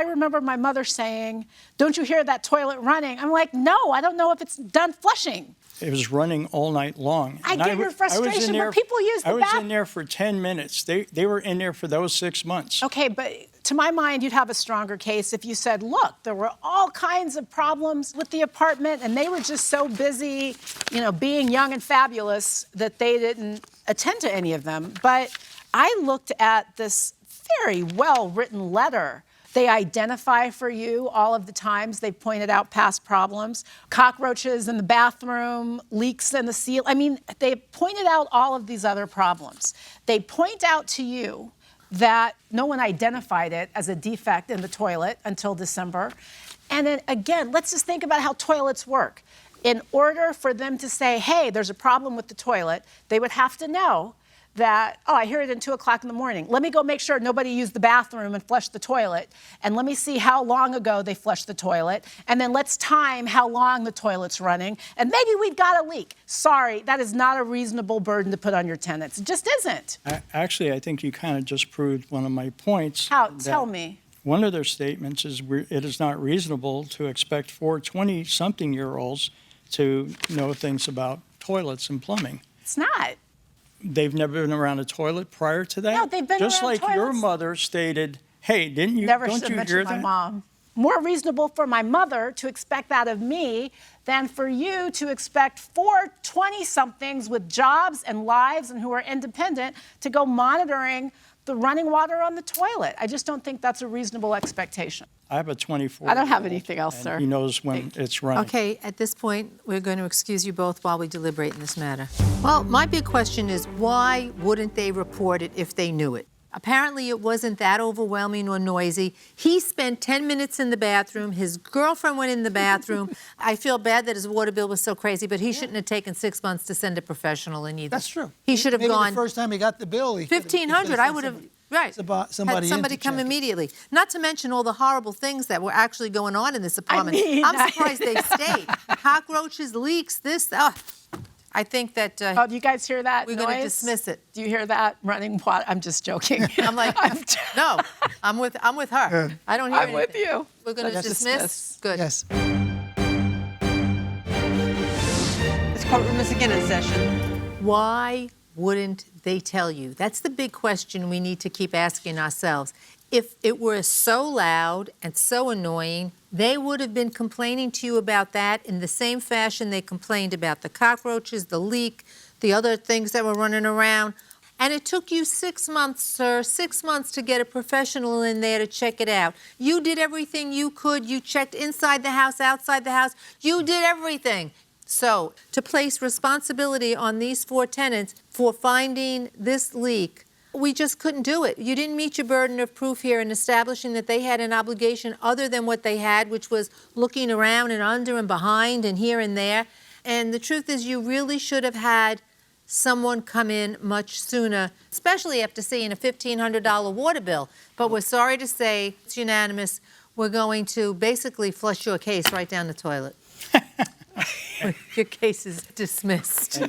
remember my mother saying, "Don't you hear that toilet running?" I'm like, no, I don't know if it's done flushing. It was running all night long. I get your frustration, but people use the bathroom. I was in there for 10 minutes. They were in there for those 6 months. Okay, but to my mind, you'd have a stronger case if you said, look, there were all kinds of problems with the apartment, and they were just so busy, being young and fabulous that they didn't attend to any of them. But I looked at this very well-written letter. They identify for you all of the times they've pointed out past problems, cockroaches in the bathroom, leaks in the ceiling. I mean, they pointed out all of these other problems. They point out to you that no one identified it as a defect in the toilet until December. And then again, let's just think about how toilets work. In order for them to say, hey, there's a problem with the toilet, they would have to know that, oh, I hear it at 2 o'clock in the morning. Let me go make sure nobody used the bathroom and flushed the toilet. And let me see how long ago they flushed the toilet. And then let's time how long the toilet's running. And maybe we've got a leak. Sorry, that is not a reasonable burden to put on your tenants. It just isn't. Actually, I think you kind of just proved one of my points. How? Tell me. One of their statements is it is not reasonable to expect 4 20-something-year-olds to know things about toilets and plumbing. It's not. They've never been around a toilet prior to that? No, they've been just around like toilets. your mother stated, hey, didn't you, Never don't should you mention hear my that? mom. More reasonable for my mother to expect that of me than for you to expect 4 20-somethings with jobs and lives and who are independent to go monitoring the running water on the toilet. I just don't think that's a reasonable expectation. I have a 24-year-old. I don't have anything else, sir. He knows when it's running. Okay, at this point, we're going to excuse you both while we deliberate in this matter. Well, my big question is, why wouldn't they report it if they knew it? Apparently, it wasn't that overwhelming or noisy. He spent 10 minutes in the bathroom. His girlfriend went in the bathroom. I feel bad that his water bill was so crazy, but he shouldn't have taken 6 months to send a professional in either. That's true. He should have Maybe gone. the first time he got the bill, he $1,500, I would have. Right. Somebody had somebody come check. immediately. Not to mention all the horrible things that were actually going on in this apartment. I'm surprised they stayed. Cockroaches, leaks, this. I think that. Oh, do you guys hear that We're noise? going to dismiss it. Do you hear that running water? I'm just joking. I'm like, no, I'm with her. I don't hear I'm anything. with you. We're going to dismiss. Good. Yes. This courtroom is again in session. Why wouldn't they tell you? That's the big question we need to keep asking ourselves. If it were so loud and so annoying, they would have been complaining to you about that in the same fashion they complained about the cockroaches, the leak, the other things that were running around. And it took you 6 months, sir, 6 months to get a professional in there to check it out. You did everything you could. You checked inside the house, outside the house. You did everything. So to place responsibility on these 4 tenants for finding this leak, we just couldn't do it. You didn't meet your burden of proof here in establishing that they had an obligation other than what they had, which was looking around and under and behind and here and there. And the truth is, you really should have had someone come in much sooner, especially after seeing a $1,500 water bill. But we're sorry to say, it's unanimous. We're going to basically flush your case right down the toilet. Your case is dismissed.